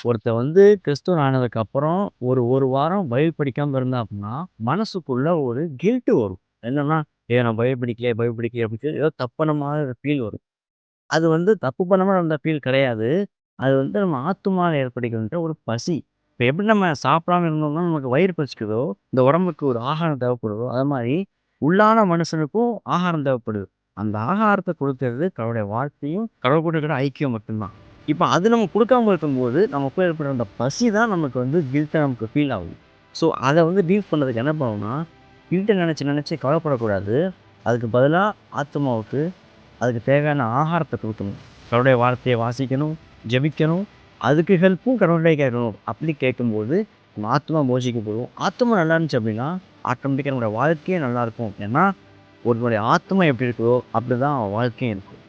ஒருத்தன் கிறிஸ்துவன் ஆனதுக்கப்புறம் ஒரு வாரம் பைபிள் படிக்காம இருந்தான் அப்படின்னா, மனசுக்குள்ள ஒரு கில்ட் வரும். என்னன்னா, நான் பைபிள் படிக்கலையே, பைபிள் படிக்கலையே அப்படின்னு சொல்லி ஏதோ தப்பு பண்ண மாதிரி ஃபீல் வரும். அது தப்பு பண்ணாம அந்த ஃபீல் கிடையாது. அது நம்ம ஆத்துமால ஏற்படுகின்ற ஒரு பசி. இப்ப எப்படி நம்ம சாப்பிடாம இருந்தோம்னா, நமக்கு வயிறு பசிக்குதோ, இந்த உடம்புக்கு ஒரு ஆகாரம் தேவைப்படுதோ, அது மாரி உள்ளான மனுஷனுக்கும் ஆகாரம் தேவைப்படுது. அந்த ஆகாரத்த குடுக்கிறது கடவுளுடைய வார்த்தையும், கடவுள் கூட இருக்கிற ஐக்கியம் மட்டும்தான். இப்ப அது நம்ம குடுக்காம இருக்கும்போது, நமக்குள்ள ஏற்படுற அந்த பசி தான் நமக்கு கில்ட்டா நமக்கு ஃபீல் ஆகும். ஸோ, அத டீல் பண்றதுக்கு என்ன பண்ணணும்னா, கில்ட்ட நெனச்சு நெனச்சு கவலைப்படக்கூடாது. அதுக்கு பதிலா ஆத்துமாவுக்கு அதுக்கு தேவையான ஆகாரத்த குடுக்கணும். கடவுளுடைய வார்த்தைய வாசிக்கணும், ஜெபிக்கணும். அதுக்கு ஹெல்ப்பும் கடவுள்கிட்டயே கேட்கணும். அப்படி கேட்கும்போது, நம்ம ஆத்துமா போஷிக்கப்படும். ஆத்துமா நல்லா இருந்துச்சு அப்படின்னா, ஆட்டோமேட்டிக்கா நம்முடைய வாழ்க்கையே நல்லாயிருக்கும். ஏன்னா, ஒருவனுடைய ஆத்துமா எப்படி இருக்குதோ, அப்படிதான் அவன் வாழ்க்கையும் இருக்கும்.